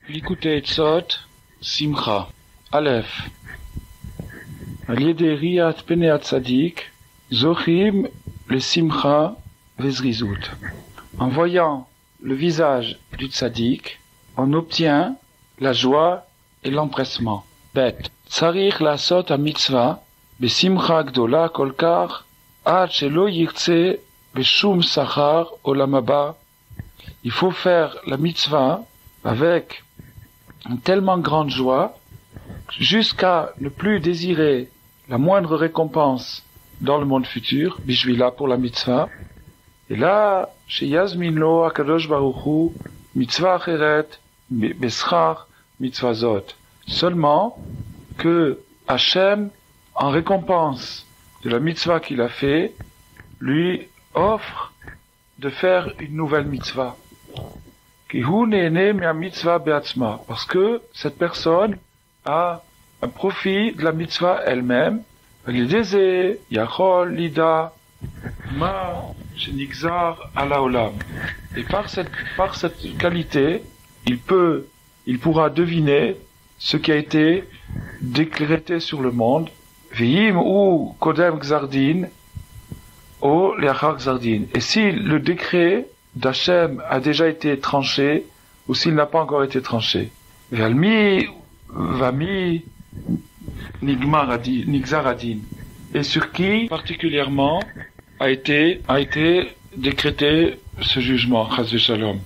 Likutei Tzot, Simcha. Aleph. Al yedei riyat penei hatzadik, zochim le simcha vezrizut. En voyant le visage du tzaddik, on obtient la joie et l'empressement. Bet. Tzarich la'asot ha-mitzvah besimcha gdola kol kach ad shelo yirtze beshum sachar olam haba. Il faut faire la mitzvah avec une tellement grande joie jusqu'à ne plus désirer la moindre récompense dans le monde futur, bishvila pour la mitzvah. Et là, chez Yazmin lo Akadosh Baruch Hu, mitzvah acheret, beschar, mitzvah zot. Seulement que Hachem, en récompense de la mitzvah qu'il a fait, lui offre de faire une nouvelle mitzvah. Parce que cette personne a un profit de la mitzvah elle-même. Et par cette qualité, il pourra deviner ce qui a été décrété sur le monde. ou kodem gzardin, ou leachar gzardin. Et si le décret d'Hachem a déjà été tranché, ou s'il n'a pas encore été tranché. Vami nigzaradin. Et sur qui particulièrement a été décrété ce jugement, chas v'shalom.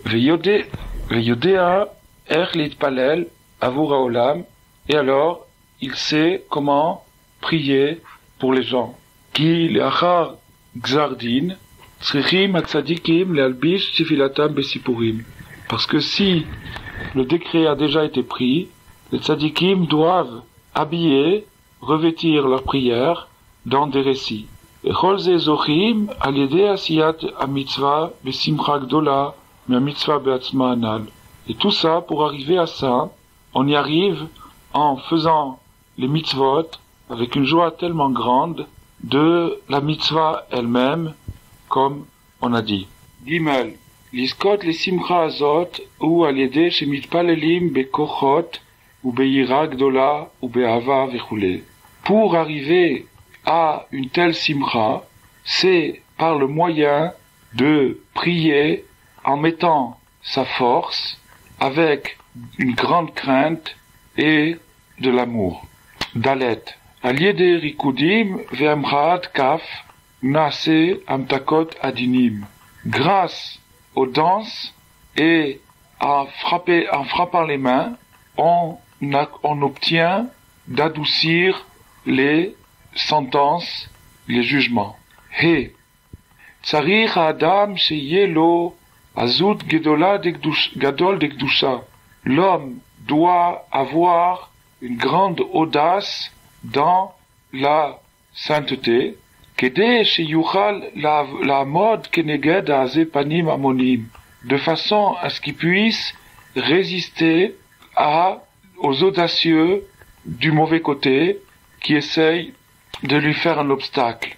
Veyodea erlit palel avur haolam. Et alors, il sait comment prier pour les gens. Ki leachar gzardin, parce que si le décret a déjà été pris, les tzadikim doivent habiller, revêtir leur prière dans des récits. Et tout ça, pour arriver à ça, on y arrive en faisant les mitzvot avec une joie tellement grande de la mitzvah elle-même, comme on a dit. Gimel. Liskot le simcha azot ou al yedei shemitpalelim bekochot ou beira gdola ou be'ava vechule. Pour arriver à une telle simcha, c'est par le moyen de prier en mettant sa force avec une grande crainte et de l'amour. Dalet. Al yedei rikudim ve'amchaat kaf Nase amtakot adinim. Grâce aux danses et en frappant les mains, on obtient d'adoucir les sentences, les jugements. He. Tzarich adam sheyeh lo azut gadol dekdusha. L'homme doit avoir une grande audace dans la sainteté. De façon à ce qu'il puisse résister aux audacieux du mauvais côté qui essayent de lui faire un obstacle.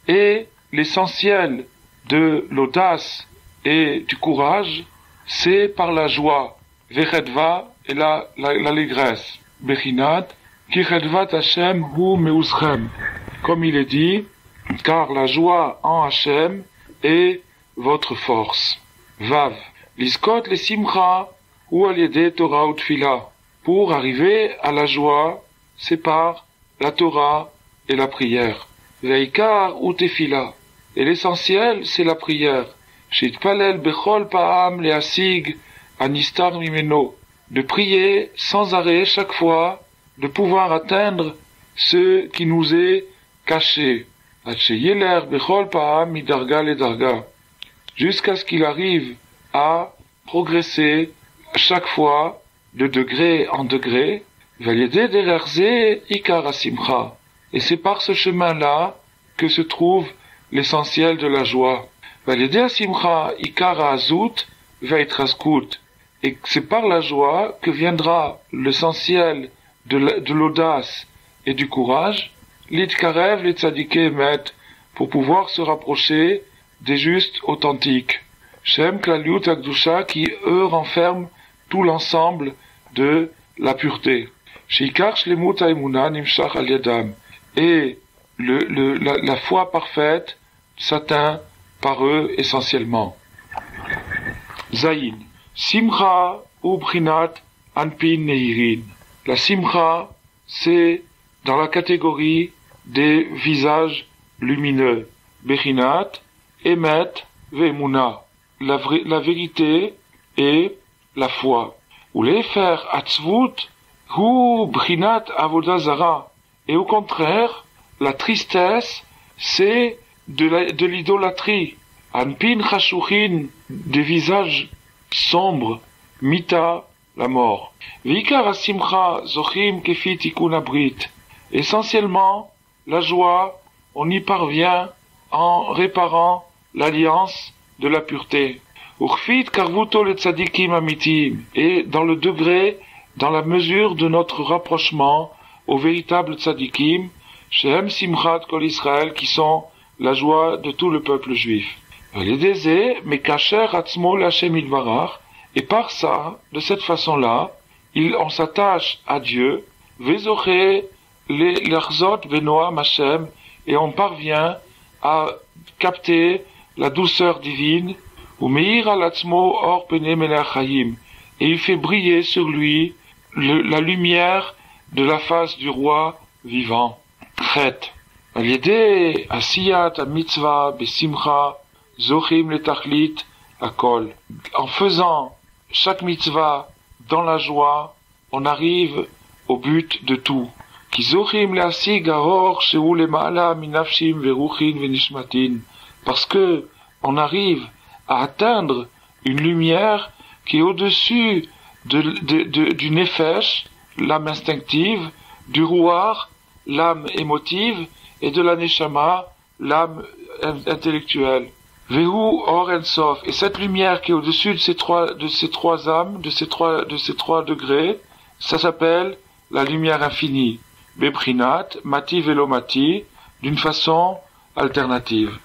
Et l'essentiel de l'audace et du courage, c'est par la joie, et l'allégresse. Bechinat, comme il est dit, car la joie en Hachem est votre force. Vav. Liskot le simcha ou al yedei Torah ou tfila. Pour arriver à la joie, c'est par la Torah et la prière. Veikar ou tefila. Et l'essentiel, c'est la prière. Shitpalel bechol pa'am leasig anistar mimeno. De prier sans arrêt chaque fois, de pouvoir atteindre ce qui nous est caché, jusqu'à ce qu'il arrive à progresser chaque fois de degré en degré, et c'est par ce chemin-là que se trouve l'essentiel de la joie. Et c'est par la joie que viendra l'essentiel de l'audace et du courage, l'itkarev, les tzadikei emet, pour pouvoir se rapprocher des justes authentiques. Shem Klaliut Akdusha, qui eux renferment tout l'ensemble de la pureté. Shikar Shlemut Haemuna Nimshach Al Yadam. Et la foi parfaite s'atteint par eux essentiellement. Zayin. Simcha ou Brinat Anpin Nehirin. La Simcha, c'est dans la catégorie des visages lumineux. Bechinat, Emet, Ve'emuna. La vérité et la foi. Ou les faire Atzvut, ou Brinat Avodah Zara. Et au contraire, la tristesse, c'est de l'idolâtrie. Anpin Chashuchin, des visages sombres. Mita, la mort. Vikar Asimcha, Zochim Kefi Tikkun Abrit. Essentiellement, la joie, on y parvient en réparant l'alliance de la pureté. Urfit Karvuto le Tzadikim Amitim. Et dans le degré, dans la mesure de notre rapprochement aux véritables Tzadikim, Shehem Simchat Kol Israël, qui sont la joie de tout le peuple juif. Et par ça, de cette façon-là, on s'attache à Dieu, et on parvient à capter la douceur divine, et il fait briller sur lui la lumière de la face du roi vivant. Chet. Al-yedei asiyat ha-mitzvah besimcha zochim letachlit akol. En faisant chaque mitzvah dans la joie, on arrive au but de tout. Ki zochim leasig haor shehu lema'ala minafshim veruchin venishmatin. Parce que on arrive à atteindre une lumière qui est au-dessus du nefesh, l'âme instinctive, du ruach, l'âme émotive, et de la neshama, l'âme intellectuelle. Vehu or en sof. Et cette lumière qui est au-dessus de ces trois âmes, de ces trois degrés, ça s'appelle la lumière infinie. Bebrinat, mati velomati, d'une façon alternative.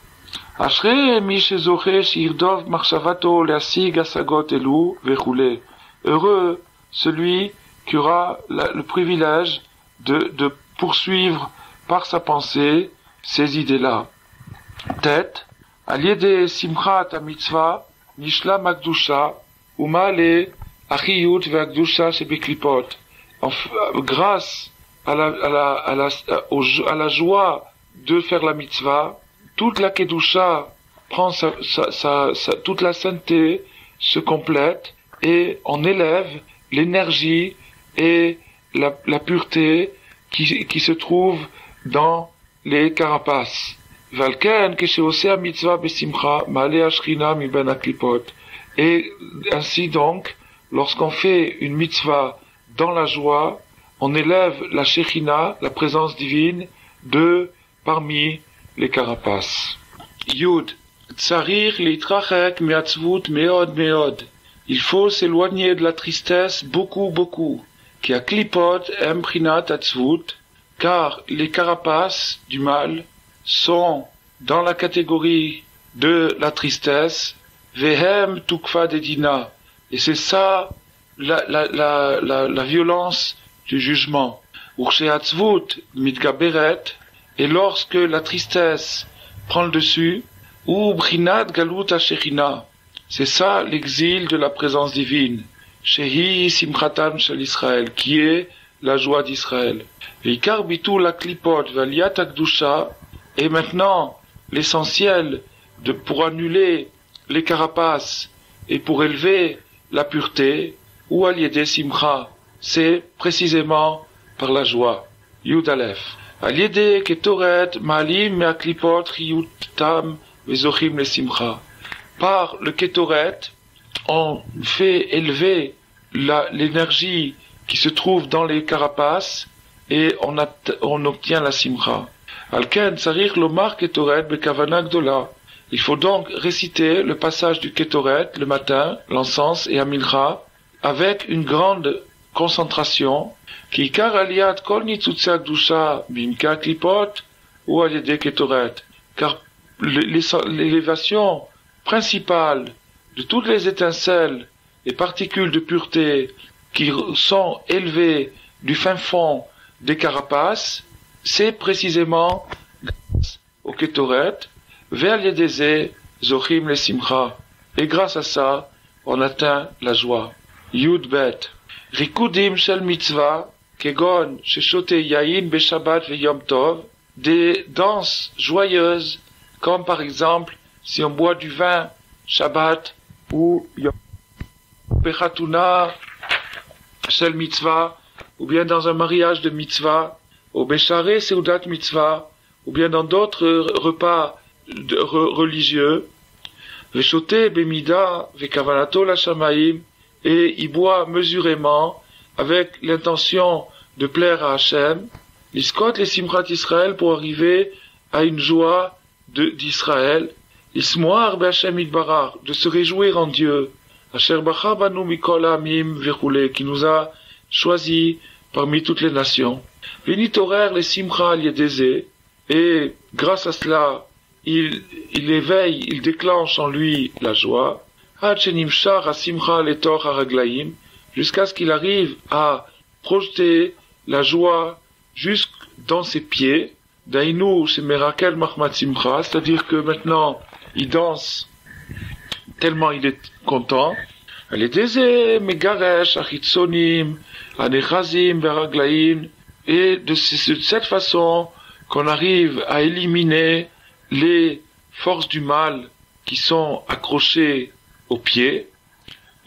Ashre mi shezoche shirdov marshavato leasig asagot elu vechule. Heureux celui qui aura le privilège de poursuivre par sa pensée ces idées-là. Tête, aliede simchat ha-mitzvah, nishla makdusha, umale achiyut ve'akdusha shebeklipot. Grâce à la joie de faire la mitzvah, toute la kedusha prend toute la sainteté se complète et on élève l'énergie et la pureté qui se trouve dans les carapaces. Valken kesheosea mitzvah besimcha ma'ale ashchina miben haklipot. Et ainsi donc, lorsqu'on fait une mitzvah dans la joie, on élève la Shechina, la présence divine, parmi les carapaces. Yud, tsarir litrachek miatzvut meod meod. Il faut s'éloigner de la tristesse beaucoup, beaucoup. Ki haklipot em prinat atzvut, car les carapaces du mal sont dans la catégorie de la tristesse, vehem tukfa dedina, et c'est ça la violence du jugement. Ursheatzvut mitgaberet, et lorsque la tristesse prend le dessus, ou brinat galut hashechina, c'est ça l'exil de la présence divine, shehi simchatan shel Israël, qui est la joie d'Israël. Veikar bitul haklipot v'aliyat hakdusha, et maintenant l'essentiel pour annuler les carapaces et pour élever la pureté, ou aliede simcha, c'est précisément par la joie. Yud Aleph. Aliede ketoret ma'alim me'aklipot chiyutam vezochim le simcha. Par le ketoret, on fait élever l'énergie qui se trouve dans les carapaces et on obtient la simcha. Alken tsarich lomar ketoret bekavana gdola. Il faut donc réciter le passage du ketoret le matin, l'encens et Amilcha, avec une grande concentration, ki ikar aliyat kol nitzutze hakdusha bimka klipot ou aliyede ketoret. Car l'élévation principale de toutes les étincelles et particules de pureté qui sont élevées du fin fond des carapaces, c'est précisément grâce au Ketoret, vers Yedeze, Zochim le Simcha. Et grâce à ça, on atteint la joie. Yud Bet. Rikudim shel mitzvah, kegon, sheshote yain beshabbat ve yom tov, des danses joyeuses, comme par exemple, si on boit du vin, Shabbat, ou Yom Bechatuna, shel mitzvah, ou bien dans un mariage de mitzvah, au Beshare Seudat mitzvah, ou bien dans d'autres repas religieux, Veshote bemida vekavanato la shamaim, et il boit mesurément avec l'intention de plaire à Hachem, l'iskot les simchat Israël pour arriver à une joie d'Israël, l'ismoar be'Hachem itbarach, de se réjouir en Dieu, asher bacha banu mikol ha'amim vechule, qui nous a choisis parmi toutes les nations. Venitorer les simcha al yedeze, et grâce à cela, il éveille, il déclenche en lui la joie, jusqu'à ce qu'il arrive à projeter la joie jusque dans ses pieds, Dainu c'est Merakel Mahmat Simcha, c'est-à-dire que maintenant il danse tellement il est content. Et de cette façon qu'on arrive à éliminer les forces du mal qui sont accrochées aux pieds,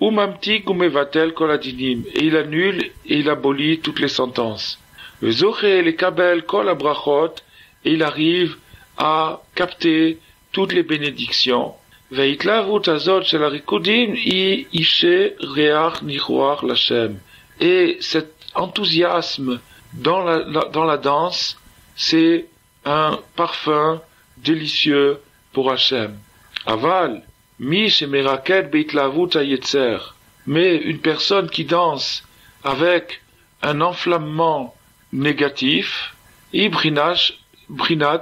ou mamtik ou mevatel kol adinim, et il annule et il abolit toutes les sentences. Le zoché les kabel kol abrachot, et il arrive à capter toutes les bénédictions. Veitlavut azot shel harikudim i ishe reach nichoach lachem. Et cet enthousiasme dans la danse, c'est un parfum délicieux pour Hachem. Aval, mi shemeraket beitlavut hayetzer. Mais une personne qui danse avec un enflammement négatif, ibrinat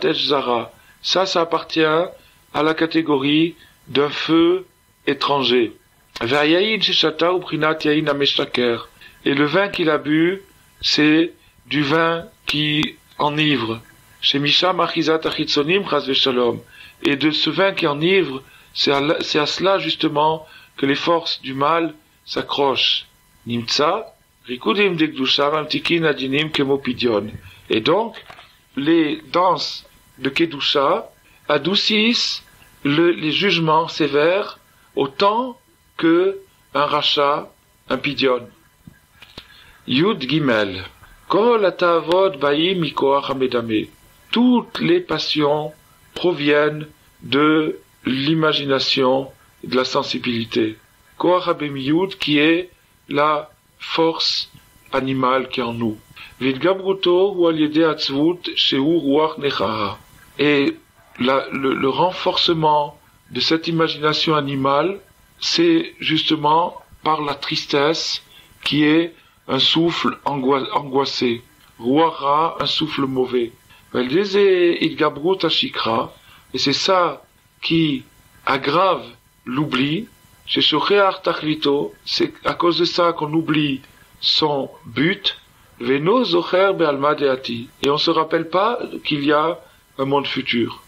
echzara. Ça appartient à la catégorie d'un feu étranger. Ve'ayayin sheshata ubrinat yayin ameshtaker. Et le vin qu'il a bu, c'est du vin qui enivre. Shemisha machizat achitzonim chas v'shalom. Et de ce vin qui enivre, c'est à cela justement que les forces du mal s'accrochent. Nimtza, rikudim dekdusha mamtikin adinim kemopidion. Et donc, les danses de Kedusha adoucissent les jugements sévères autant que un rachat, un pidion. Yud Gimel. Kol atavod baim mikoach hamedame. Toutes les passions proviennent de l'imagination et de la sensibilité. Koach habemiyud, qui est la force animale qui est en nous. Vidgabruto ou aliede atzvut sheu ruach nechaha. Et le renforcement de cette imagination animale, c'est justement par la tristesse qui est un souffle angoissé. Ruara, un souffle mauvais. Et c'est ça qui aggrave l'oubli. C'est à cause de ça qu'on oublie son but. Et on ne se rappelle pas qu'il y a un monde futur.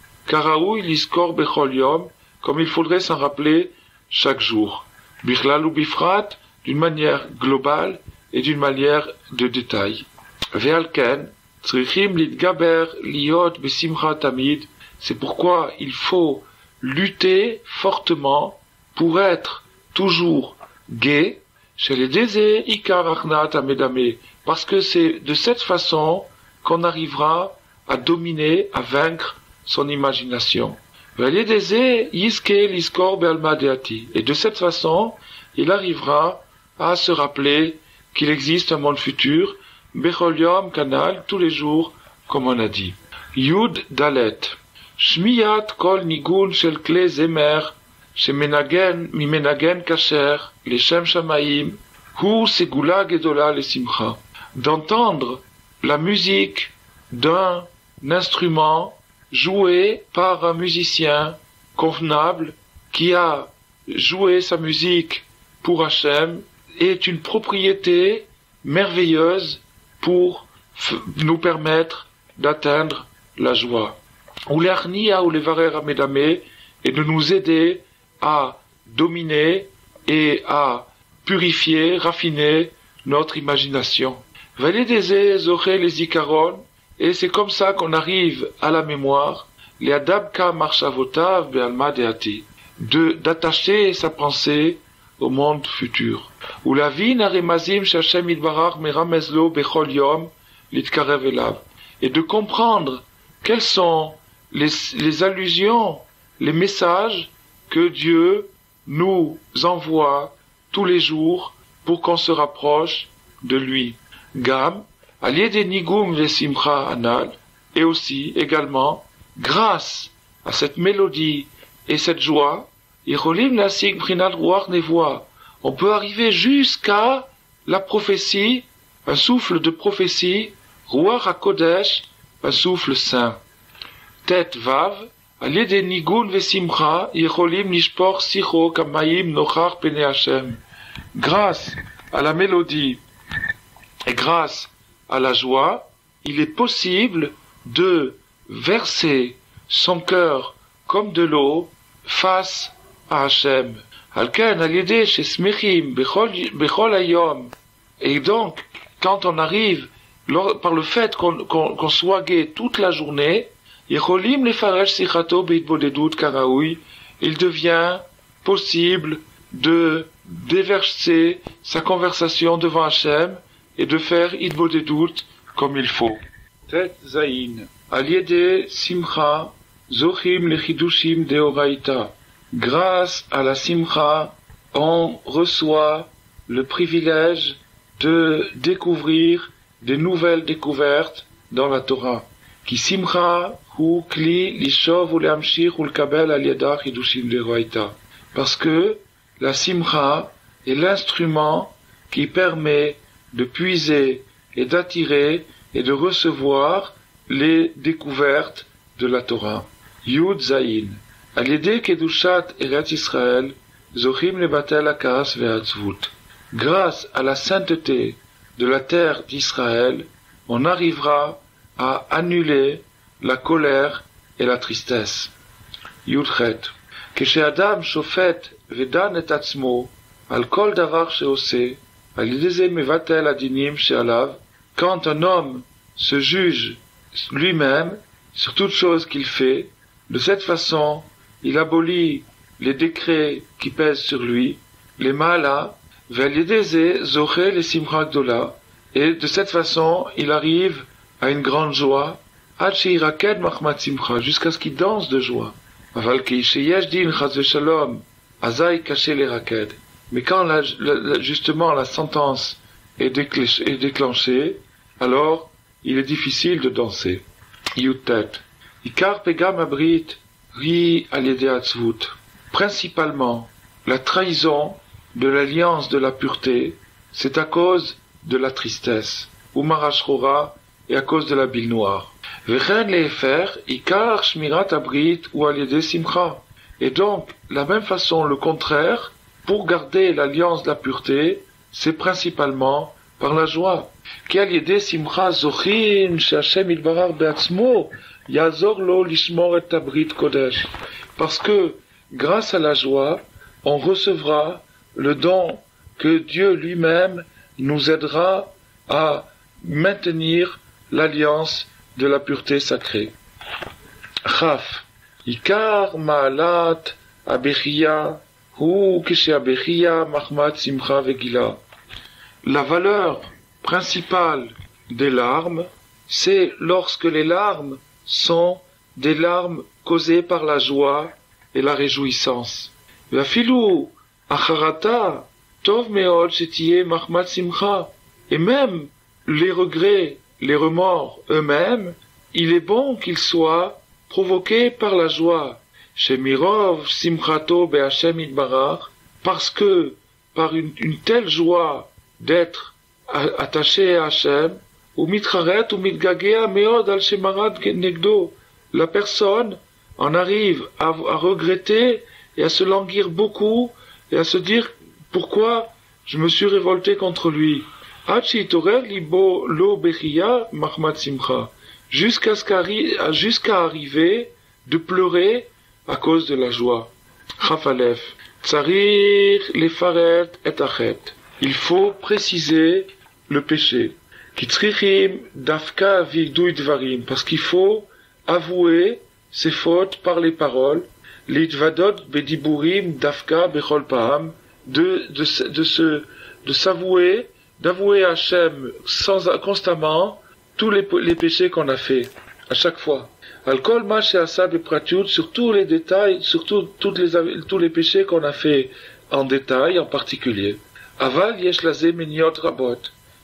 Comme il faudrait s'en rappeler chaque jour. Bichlal ou bifrat, d'une manière globale et d'une manière de détail. Ve'alken, tzrichim litgaber liot besimcha tamid. C'est pourquoi il faut lutter fortement pour être toujours gai. Chez les désé ikar achnat amedame. Parce que c'est de cette façon qu'on arrivera à dominer, à vaincre son imagination. Et de cette façon, il arrivera à se rappeler qu'il existe un monde futur, Bechol Yom Kanal, tous les jours, comme on a dit. Yud Dalet. Shmiyat kol nigun shel kle zemer, shemenagen mimenagen kasher, leshem shamaim, hu segula gedola le simcha. D'entendre la musique d'un instrument joué par un musicien convenable qui a joué sa musique pour Hachem est une propriété merveilleuse pour nous permettre d'atteindre la joie. Ou l'Arnia ou les Varer Amedame, et de nous aider à dominer et à purifier, raffiner notre imagination. Valideze Zoché les Ikaron, et c'est comme ça qu'on arrive à la mémoire, les Adabka Marshavotav Be'alma Deati, d'attacher sa pensée au monde futur. Ou la vie n'aremazim shachem idbarach meramezlo bechol yom litkarev elav, et de comprendre quelles sont les allusions, les messages que Dieu nous envoie tous les jours pour qu'on se rapproche de lui. Gam, allié des nigum vesimcha anal, et aussi, également, grâce à cette mélodie et cette joie, Yecholim lasig brinat ruach nevoa, on peut arriver jusqu'à la prophétie, un souffle de prophétie, ruach hakodesh, un souffle saint. Tet vav, allié des nigun vesimcha, Yecholim nishpor sicho kamayim nochar pene Hashem. Grâce à la mélodie et grâce à la joie, il est possible de verser son cœur comme de l'eau face à Hachem. Alken al-yedeh shesmechim bechol hayom. Et donc, quand on arrive, par le fait qu'on soit gai toute la journée, yecholim lefaresh sichato beitbodedut karaoui, il devient possible de déverser sa conversation devant Hachem et de faire itbodedut comme il faut. Tet zayin. Al-yedeh simcha zochim lechidushim deoraita. Grâce à la simcha, on reçoit le privilège de découvrir des nouvelles découvertes dans la Torah. Ki simcha hu kli lishov u leamshich u lekabel al yada chidushim deoraita. Parce que la simcha est l'instrument qui permet de puiser et d'attirer et de recevoir les découvertes de la Torah. Yud Zayin. Al-yedeh kedushat Eretz Israël, zochim lebatel hakas ve'atzvut. Grâce à la sainteté de la terre d'Israël, on arrivera à annuler la colère et la tristesse. Yudchet. Keshe'adam shofet ve'dan et atzmo, al kol davar she'oseh, al-yedeh ze mevatel adinim she'alav, quand un homme se juge lui-même sur toute chose qu'il fait, de cette façon, il abolit les décrets qui pèsent sur lui, les malas, ve'al-yedeh zoché les simcha gdola, et de cette façon, il arrive à une grande joie, ad she'iraked machmat simcha, jusqu'à ce qu'il danse de joie. Aval sheyesh din chas v'shalom, azai kaché l'eraked. Mais quand justement la sentence est déclenchée, alors il est difficile de danser. Yutet. Ikar pegam abrit ri al-yedeh atzvut. Principalement, la trahison de l'alliance de la pureté, c'est à cause de la tristesse, ou marashchora, et à cause de la bile noire. Vechen lefer, ikar shmirat abrit ou al-yedeh simcha. Et donc, la même façon, le contraire, pour garder l'alliance de la pureté, c'est principalement par la joie. Ki al-yedeh simcha zochin she'Hashem yitbarach be'atzmo yazor lo lishmor et abrit kodesh. Parce que, grâce à la joie, on recevra le don que Dieu lui-même nous aidera à maintenir l'alliance de la pureté sacrée. Chaf. Ikar ma'alat abechia hu kishe'abechia machmat simcha vegila. La valeur principale des larmes, c'est lorsque les larmes sont des larmes causées par la joie et la réjouissance. Vafilu acharata tov meod shetiye machmat simcha. Et même les regrets, les remords eux-mêmes, il est bon qu'ils soient provoqués par la joie. Shemirov simchato be'Hashem yitbarach, parce que par une telle joie d'être attaché à Hachem, ou mitraret ou mitgagea meod al shemarad negdo, la personne en arrive à regretter et à se languir beaucoup et à se dire pourquoi je me suis révolté contre lui. Jusqu'à arriver de pleurer à cause de la joie. Chafalef. Tsarir lefaret et achet. Il faut préciser le péché. Kitzrichim dafka vigdui dvarim. Parce qu'il faut avouer ses fautes par les paroles. Litvadot bediburim dafka bechol paham. De s'avouer, d'avouer à Hachem constamment tous les péchés qu'on a fait, à chaque fois. Alkol mache asab et pratiut, sur tous les détails, sur tous les péchés qu'on a fait en détail, en particulier. Aval yesh lazé meniot rabot.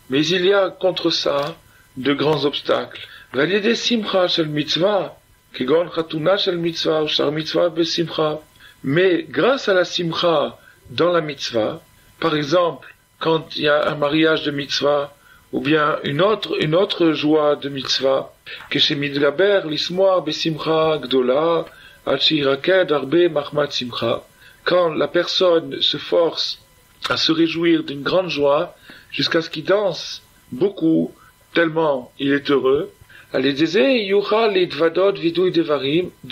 Mais il y a contre ça de grands obstacles. Valide simcha shel mitzvah, kegon chatuna shel mitzvah, ou shar mitzvah besimcha. Mais grâce à la simcha dans la mitzvah, par exemple, quand il y a un mariage de mitzvah, ou bien une autre joie de mitzvah, que chez Midgaber, l'ismoir besimcha gdola, al shiraked arbe mahmat simcha. Quand la personne se force à se réjouir d'une grande joie, jusqu'à ce qu'il danse beaucoup, tellement il est heureux, de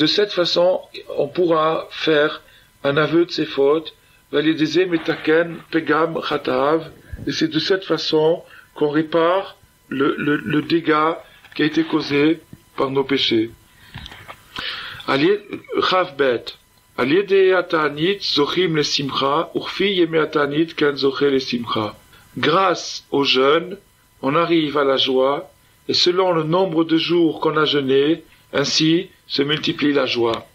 cette façon, on pourra faire un aveu de ses fautes, et c'est de cette façon qu'on répare le dégât qui a été causé par nos péchés. Chavbet. Grâce au jeûne, on arrive à la joie, et selon le nombre de jours qu'on a jeûné, ainsi se multiplie la joie.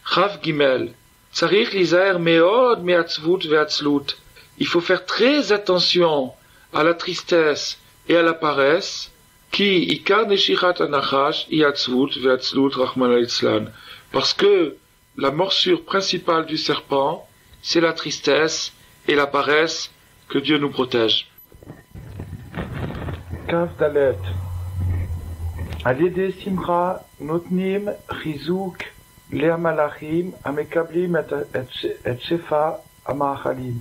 Chav Gimel. Il faut faire très attention à la tristesse et à la paresse, parce que la morsure principale du serpent, c'est la tristesse et la paresse. Que Dieu nous protège. Kav Dalet. Al-Yedei Simcha Notnim Chizuk Lea Malachim Amekablim et Shefa Amachalim.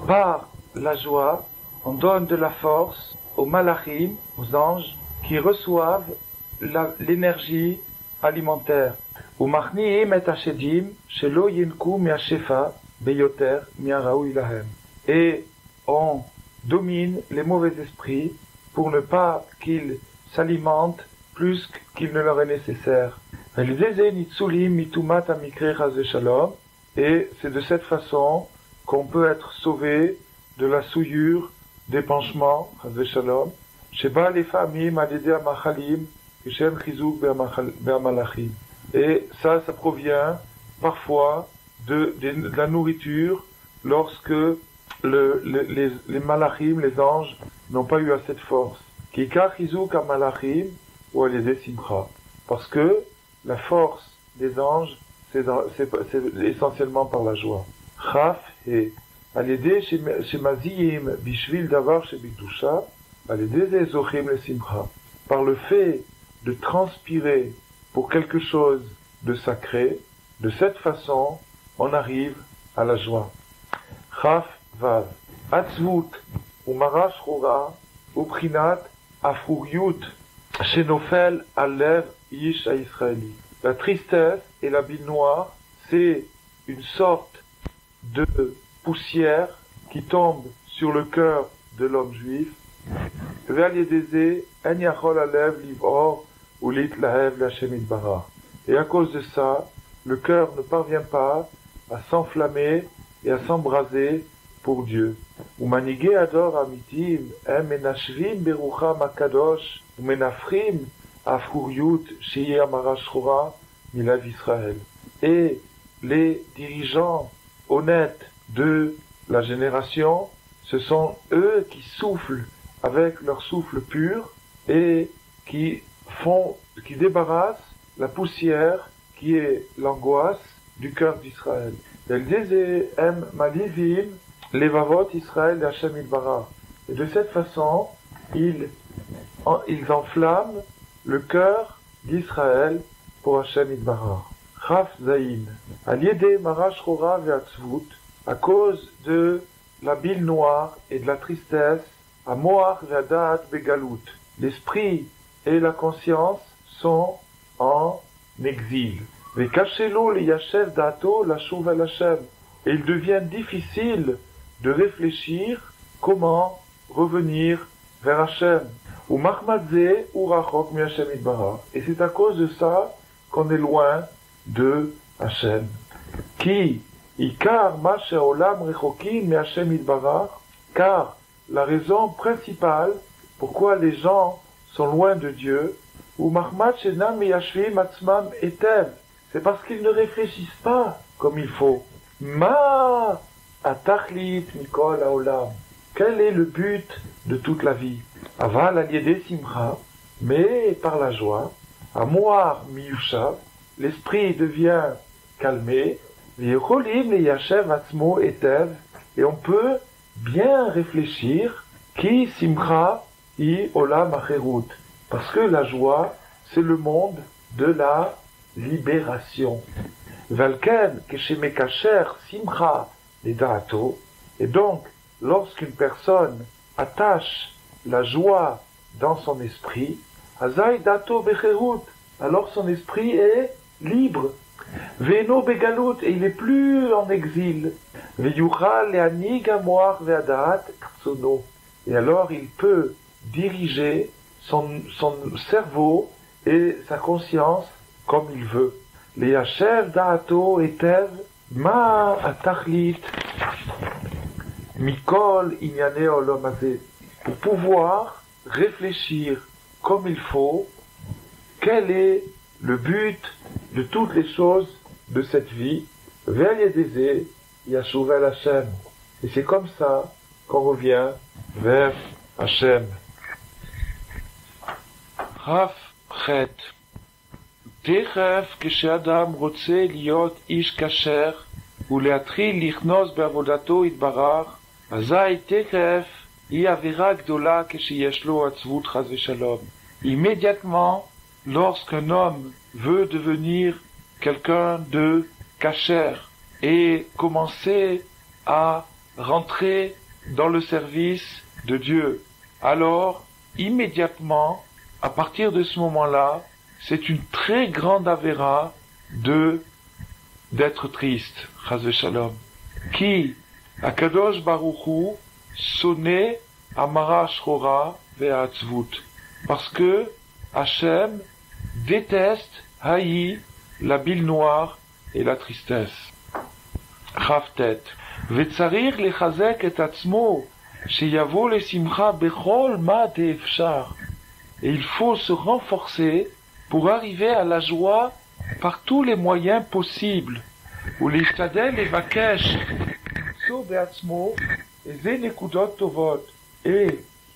Par la joie, on donne de la force aux Malachim, aux anges, qui reçoivent l'énergie alimentaire. Umachniim et Ashedim Shelo Yinku Miashefa Beyoter Miaraoui Lahem. Et on domine les mauvais esprits pour ne pas qu'ils s'alimentent plus qu'il ne leur est nécessaire. Et c'est de cette façon qu'on peut être sauvé de la souillure, d'épanchement, Sheba les familles et ça provient parfois de la nourriture lorsque les malachim, les anges, n'ont pas eu assez de force. Parce que la force des anges, c'est essentiellement par la joie. Chaf et par le fait de transpirer pour quelque chose de sacré, de cette façon, on arrive à la joie. Chaf Vav. Atzvut umara shchora ubchinat afruriut shenofel alev ish haïsraéli. La tristesse et la bile noire, c'est une sorte de poussière qui tombe sur le cœur de l'homme juif. Et à cause de ça, le cœur ne parvient pas à s'enflammer et à s'embraser pour Dieu. Umanigé ador amitim, menashvim berucham akadosh, umenafrim afuriut sheye amara shchora milav Israël. Et les dirigeants honnêtes de la génération, ce sont eux qui soufflent avec leur souffle pur et qui débarrassent la poussière qui est l'angoisse du cœur d'Israël. Elle disait em malivim levavot Israël d'Hachem Yitbarach. Et de cette façon, ils enflamment le cœur d'Israël pour Hashem Yitbarach. Chaf Zayin. Al-Yedé Marash Chora Ve'atzvut, à cause de la bile noire et de la tristesse, à Moach Ve'adat Begalout. L'esprit et la conscience sont en exil. Ve'kashelo le Yashev Dato la Shuv el Hashem. Et il devient difficile de réfléchir comment revenir vers Hashem. Ou Mahmadze ou Rachok mi Hashem Yitbarach. Et c'est à cause de ça qu'on est loin de Hashem. Qui Ikar ma she'olam rechokim mi Hashem Yitbarach. Car la raison principale pourquoi les gens sont loin de Dieu, ou Mahmad she'nam miyashvim atzmam etev, c'est parce qu'ils ne réfléchissent pas comme il faut. Ma atachlit mikol haolam. Quel est le but de toute la vie? Aval al-yedé simcha, mais par la joie. Amoar miyushav, l'esprit devient calmé. V'yecholim leyashev atzmo etev, et on peut bien réfléchir. Ki simcha i olam acherut, parce que la joie, c'est le monde de la libération. Valken keshemekacher simcha ledaato, et donc, lorsqu'une personne attache la joie dans son esprit, azai dato becherut, alors son esprit est libre. Ve'eno begalut, et il n'est plus en exil. Ve'yuchal le'anig amoach ve'adaat k'tsono, et alors il peut diriger son cerveau et sa conscience comme il veut. Le'yashev da'ato etev ma atachlit mikol inyane olam hazeh, pour pouvoir réfléchir comme il faut, quel est le but de toutes les choses de cette vie, vers Yedézé, Yashuv el Hashem. Et c'est comme ça qu'on revient vers Hashem. Raf Chet. תכף כשאדם רוצה להיות איש כשר ולהתחיל לכנוס בעבודתו יתברך, אזי תכף היא עבירה גדולה כשיש לו עצבות חס ושלום. Immédiatement, lorsqu'un homme veut devenir quelqu'un de kasher et commencer à rentrer dans le service de Dieu, alors immédiatement, à partir de ce moment-là, c'est une très grande avéra d'être triste, chas v'shalom. Qui, Akadosh Baruch Hu, sonné amara shchora ve'atzvut. Parce que Hachem déteste, haït, la bile noire et la tristesse. Chavtet. Ve'tzarir lechazek et atzmo, sheyavo lesimcha bechol ma de'efshar. Et il faut se renforcer pour arriver à la joie par tous les moyens possibles. Ou l'ishtadel et vakesh, so be'atzmo, et ze nekudot tovot. Et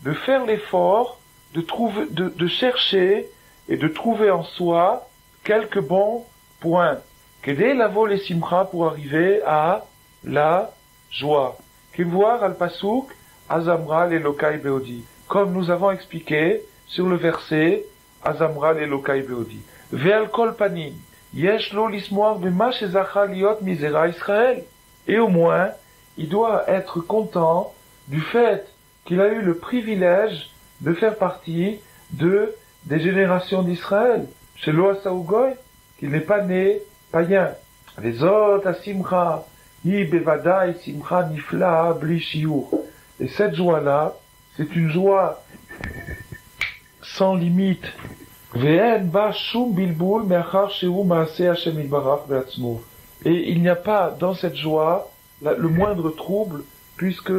de faire l'effort de trouver, de chercher et de trouver en soi quelques bons points. Kedei lavo les simcha, pour arriver à la joie. Kivoir al pasuk azamra l'elokai beodi. Comme nous avons expliqué sur le verset azamra l'elokai beodi. Ve'al kol panim yesh lo lismoar b'ma shezacha liot mizera Israël. Et au moins, il doit être content du fait qu'il a eu le privilège de faire partie des générations d'Israël. Chez Loasaougoy, qu'il n'est pas né païen. Les autres, simcha, hi bevadai simcha nifla bli shiur. Et cette joie-là, c'est une joie sans limite. Ve'en ba shum bilbul me'achar shehu ma'aseh Hashem yitbarach be'atzmo. Et il n'y a pas dans cette joie le moindre trouble, puisque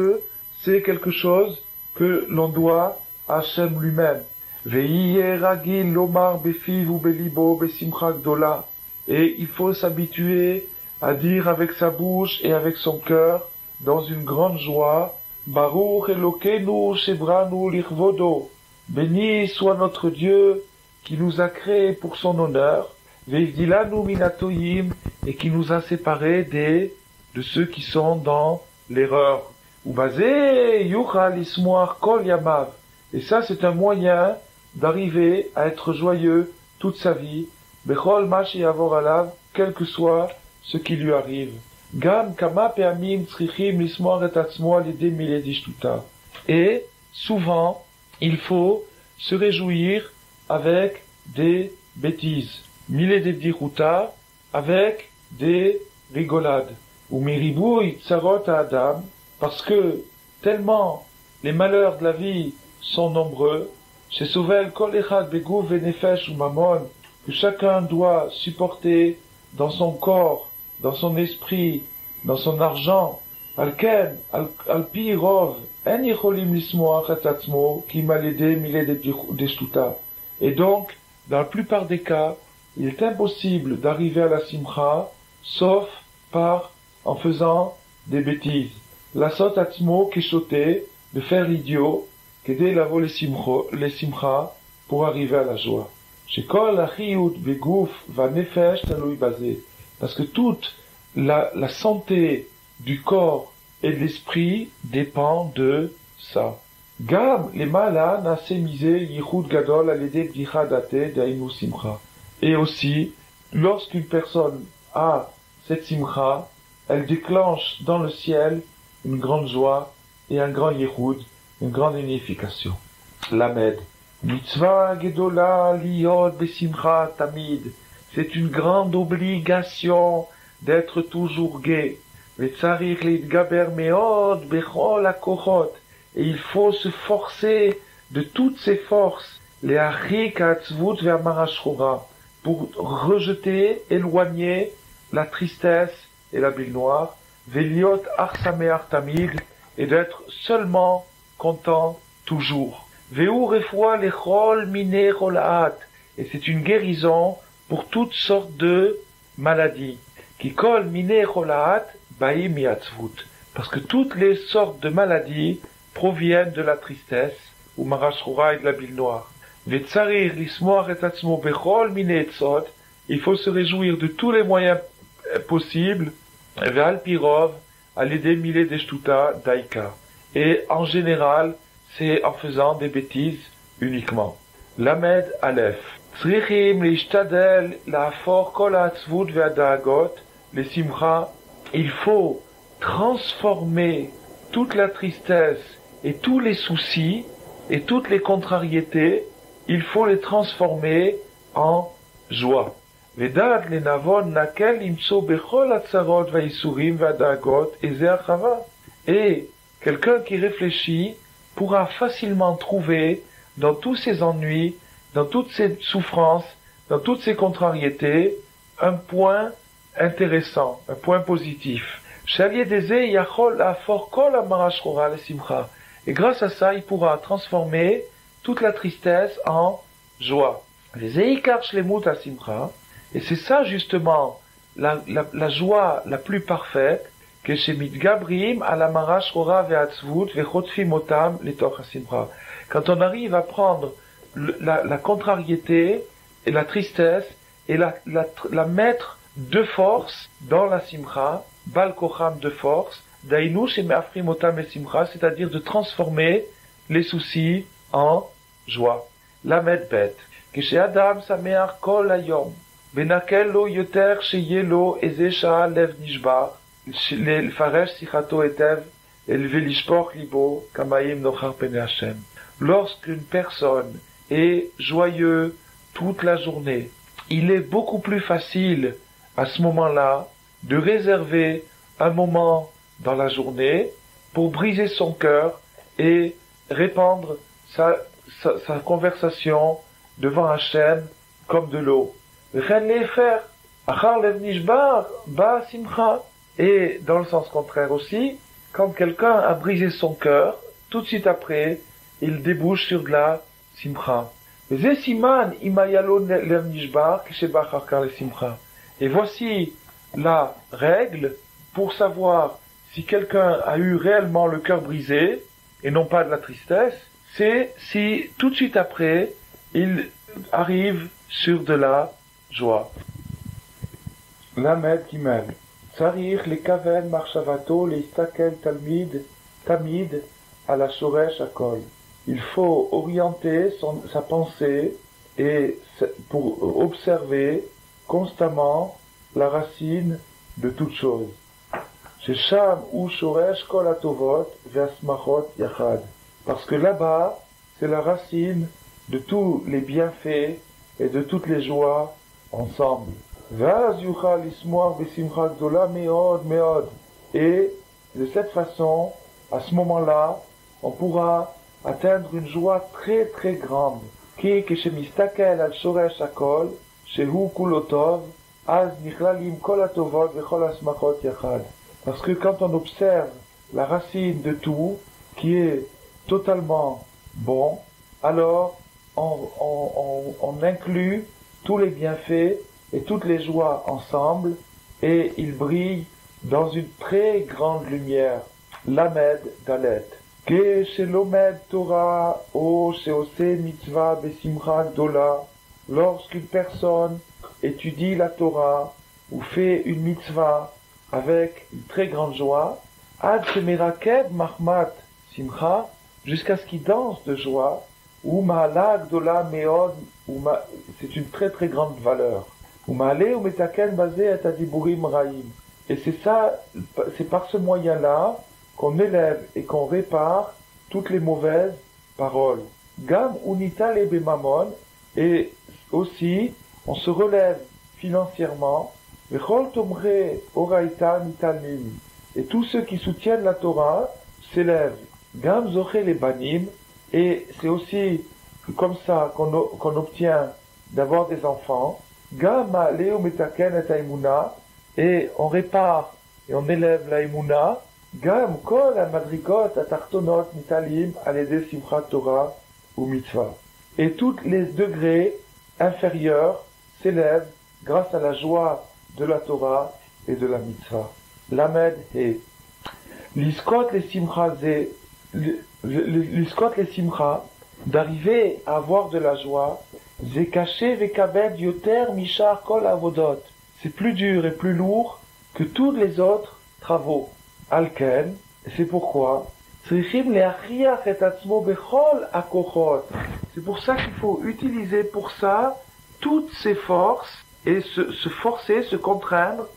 c'est quelque chose que l'on doit à Hashem lui-même. Ve'yeh ragil lomar befiv ou belibo besimcha gdola. Et il faut s'habituer à dire avec sa bouche et avec son cœur, dans une grande joie, Baruch Elokeinu shebranu lichvodo. Béni soit notre Dieu qui nous a créés pour son honneur, Ve'ivdilanu minatoyim, et qui nous a séparés de ceux qui sont dans l'erreur. Ou basé yuchal ismoar kol yamav. Et ça, c'est un moyen d'arriver à être joyeux toute sa vie. bechol ma sheyavor alav, quel que soit ce qui lui arrive. Gam kama pe'amim tzrichim lismoar et atzmo al yedei milei dishtuta. Et souvent, il faut se réjouir avec des bêtises. Milei dibdichuta, avec des rigolades. Ou miribouy tsarot à Adam, parce que tellement les malheurs de la vie sont nombreux, chez Souvel kol echad beguf venefesh ou mamon, que chacun doit supporter dans son corps, dans son esprit, dans son argent, alken, alpi rov, en yicholim lismoach et atzmo, ki malede milei deshtuta. Et donc, dans la plupart des cas, il est impossible d'arriver à la simcha, sauf en faisant des bêtises. La sot atzmo keshoté, de faire l'idiot, qu'aider lavo les simcha, pour arriver à la joie. Shekol achiyut begouf va nefesh talui basé. Parce que toute la santé du corps et de l'esprit dépend de ça. Gam les mala nase misé yichud gadol alede bdicha date dainu simcha. Et aussi, lorsqu'une personne a cette simcha, elle déclenche dans le ciel une grande joie et un grand yichud, une grande unification. Lamed. Mitzvah gedola liot besimcha tamid. C'est une grande obligation d'être toujours gai. Vetzarich leitgaber meod bechol hakochot. Et il faut se forcer de toutes ses forces, les achik ha'atzvut ve'amarashchora, pour rejeter, éloigner la tristesse et la bile noire, veliot arsameach tamid, et d'être seulement content toujours. Veu refoua lechol mine cholaat, et c'est une guérison pour toutes sortes de maladies. Qui kol mine cholaat baim miatzvut, parce que toutes les sortes de maladies proviennent de la tristesse, ou marashchura et de la bile noire. Vetzarir lismoach et atzmo bechol mine etzot, il faut se réjouir de tous les moyens possibles, ve'al pirov, alede milei deshtuta daika. Et en général, c'est en faisant des bêtises uniquement. Lamed Aleph. Tzrichim leishtadel la'afor kol ha'atzvut ve'adaagot le simcha. Il faut transformer toute la tristesse et tous les soucis et toutes les contrariétés, il faut les transformer en joie. Vedat le navon nakel imtso bechol hatzarot va'isurim ve'adaagot eze achava. Et quelqu'un qui réfléchit pourra facilement trouver dans tous ses ennuis, dans toutes ses souffrances, dans toutes ses contrariétés, un point intéressant, un point positif. Et grâce à ça, il pourra transformer toute la tristesse en joie. Et c'est ça justement la joie la plus parfaite, que chez Mitgabrim à la marashchora ve'atzvut ve'chotfim otam letoch hasimcha. Quand on arrive à prendre la contrariété et la tristesse et la mettre de force dans la simcha, bal kocham de force, dainu sheme'afrim otam le simcha, c'est-à-dire de transformer les soucis en joie. Lamed bet. Keshe adam sameach kol hayom benakel lo yoter sheye lo eze sha'a lev nishbar לפרש שיחתו היטב, ולשפוך ליבו, כמאים נוכח פני השם. Lorsqu'une personne est joyeux toute la journée, il est beaucoup plus facile à ce moment-là de réserver un moment dans la journée pour briser son cœur et répandre sa conversation devant Hachem comme de l'eau. Et dans le sens contraire aussi, quand quelqu'un a brisé son cœur, tout de suite après, il débouche sur de la simcha. Et voici la règle pour savoir si quelqu'un a eu réellement le cœur brisé, et non pas de la tristesse, c'est si tout de suite après, il arrive sur de la joie. Lamed Gimel. Tzarich lekaven marshavato leistakel tamid à la shoresh hakol. Il faut orienter sa pensée et pour observer constamment la racine de toute chose. Shesham ou shoresh kol hatovot ve'asmachot yachad. Parce que là-bas, c'est la racine de tous les bienfaits et de toutes les joies ensemble. Vaz yuchal lismoach besimcha gdola meod meod. Et de cette façon, à ce moment-là, on pourra atteindre une joie très très grande. Ki keshemistakel al shoresh hakol, shehu kulo tov, az nichlalim kol hatovot vechol asmachot yachad. Parce que quand on observe la racine de tout, qui est totalement bon, alors on inclut tous les bienfaits et toutes les joies ensemble, et ils brillent dans une très grande lumière. Lamed Dalet. Ke shelomed Torah o sheose mitzvah besimcha gdola. Lorsqu'une personne étudie la Torah ou fait une mitzvah avec une très grande joie, ad shemerakeb mahmat simcha, jusqu'à ce qu'il danse de joie, ou ma'ala gdola meod, c'est une très très grande valeur. Ou ma'ale ou metaken basé et adiburim raim. Et c'est ça, c'est par ce moyen-là qu'on élève et qu'on répare toutes les mauvaises paroles. Gam unita le bemamon, et aussi on se relève financièrement. Vechol tomre oraita nitalmim, et tous ceux qui soutiennent la Torah s'élèvent. Gam zoche les banim, et c'est aussi comme ça qu'on obtient d'avoir des enfants. Gam ma'aleu metaken et haimuna, et on répare et on élève la imuna. Gam kol ha-madrigot ha-tartonot nitalim al-yedei simchat Torah ou mitzvah. Et tous les degrés inférieurs s'élèvent grâce à la joie de la Torah et de la mitzvah. Lamed he. L'iskot les simcha zé, l'iskot les simcha, d'arriver à avoir de la joie, zé caché vekabed yoter mishar kol avodot. C'est plus dur et plus lourd que tous les autres travaux. Alken, c'est pourquoi c'est pour ça qu'il faut utiliser pour ça toutes ses forces et se forcer, se contraindre,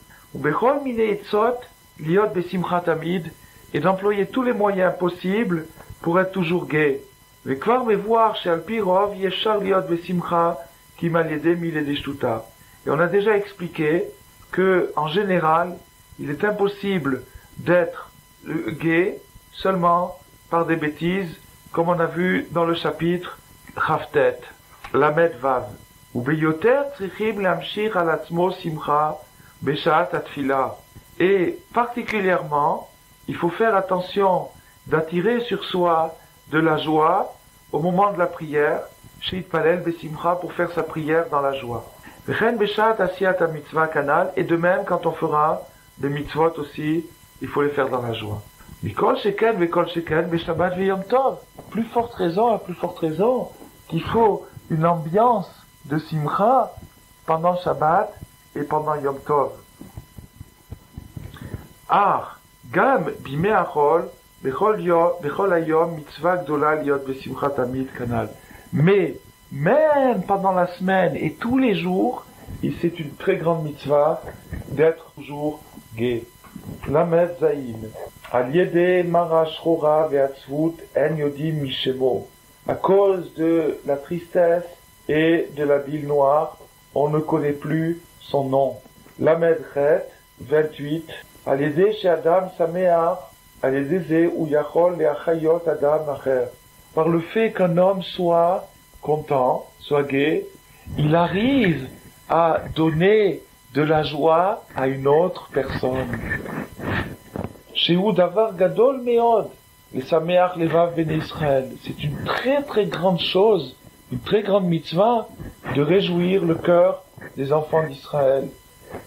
et d'employer tous les moyens possibles pour être toujours gai. Et on a déjà expliqué que, en général, il est impossible d'être gai seulement par des bêtises, comme on a vu dans le chapitre Chavtet, Lamed Vav. Et particulièrement, il faut faire attention d'attirer sur soi de la joie au moment de la prière, Sheit Palel Besimcha, pour faire sa prière dans la joie. Et de même, quand on fera des mitzvot aussi, il faut les faire dans la joie. Plus forte raison qu'il faut une ambiance de simcha pendant Shabbat et pendant Yom Tov. Gam bimei achol bechol hayom mitzvah gdola liot besimcha tamid kanal. Mais même pendant la semaine et tous les jours, c'est une très grande mitzvah d'être toujours gai. Lamed Zayin. Al yede marash chora ve'atzvut en yodim mishemo. À cause de la tristesse et de la bile noire, on ne connaît plus son nom. Lamed Chet 28. Al yede she'adam sameach al yede ze u yachol le'achayot adam acher. Par le fait qu'un homme soit content, soit gai, il arrive à donner de la joie à une autre personne. Shehu davar gadol meod, le sameach levav bnei Israël. C'est une très très grande chose, une très grande mitzvah de réjouir le cœur des enfants d'Israël.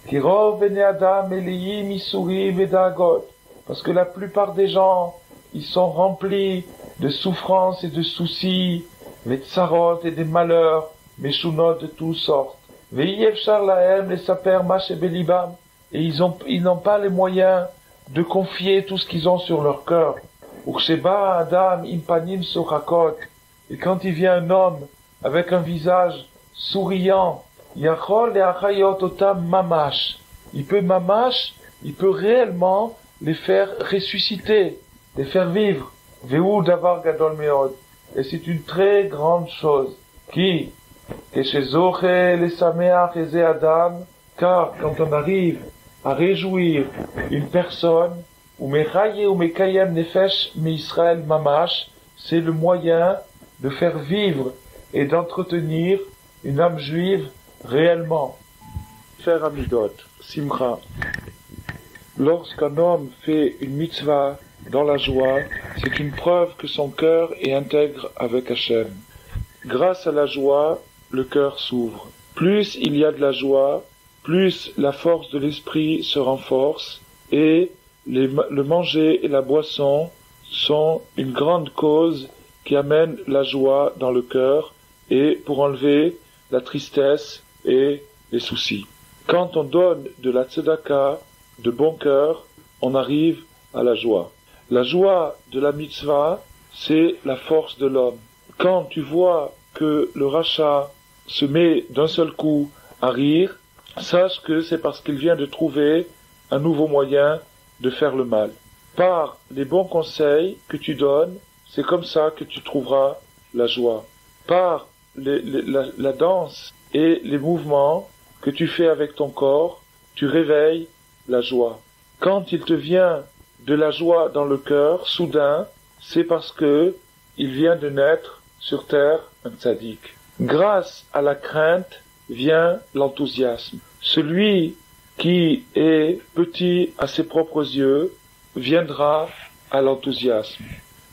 Tirov bnei adam eliyim isurim vedagot, parce que la plupart des gens, ils sont remplis de souffrances et de soucis, de tsarot et des malheurs, meshunot de toutes sortes. Ve'yefshar lahem les saper ma shebelibam, et ils n'ont pas les moyens de confier tout ce qu'ils ont sur leur cœur. Uksheba adam impanim sochakot, et quand il vient un homme avec un visage souriant. Yachol le'achayot otam mamash. Il peut réellement les faire ressusciter, les faire vivre. Ve'u davar gadol meod. Et c'est une très grande chose. Qui? Keshezoche le sameach eze adam. Car quand on arrive à réjouir une personne, ou mechaye ou mekayem nefesh mi-Israël mamash, c'est le moyen de faire vivre et d'entretenir une âme juive réellement. Faire amidot, simcha. Lorsqu'un homme fait une mitzvah dans la joie, c'est une preuve que son cœur est intègre avec Hachem. Grâce à la joie, le cœur s'ouvre. Plus il y a de la joie, plus la force de l'esprit se renforce et le manger et la boisson sont une grande cause qui amène la joie dans le cœur et pour enlever la tristesse et les soucis. Quand on donne de la tzedaka de bon cœur, on arrive à la joie. La joie de la mitzvah, c'est la force de l'homme. Quand tu vois que le rachat se met d'un seul coup à rire, sache que c'est parce qu'il vient de trouver un nouveau moyen de faire le mal. Par les bons conseils que tu donnes, c'est comme ça que tu trouveras la joie. Par la danse et les mouvements que tu fais avec ton corps, tu réveilles la joie. Quand il te vient de la joie dans le cœur, soudain, c'est parce que il vient de naître sur terre un tzaddik. Grâce à la crainte vient l'enthousiasme. Celui qui est petit à ses propres yeux viendra à l'enthousiasme.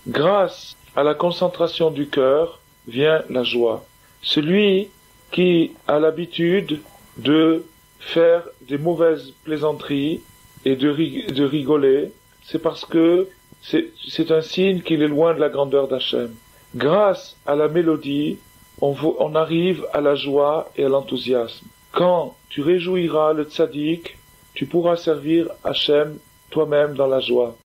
Grâce à la concentration du cœur vient la joie. Celui qui a l'habitude de faire des mauvaises plaisanteries et de rigoler, c'est parce que c'est un signe qu'il est loin de la grandeur d'Hachem. Grâce à la mélodie, on arrive à la joie et à l'enthousiasme. Quand tu réjouiras le tzaddik, tu pourras servir Hachem toi-même dans la joie.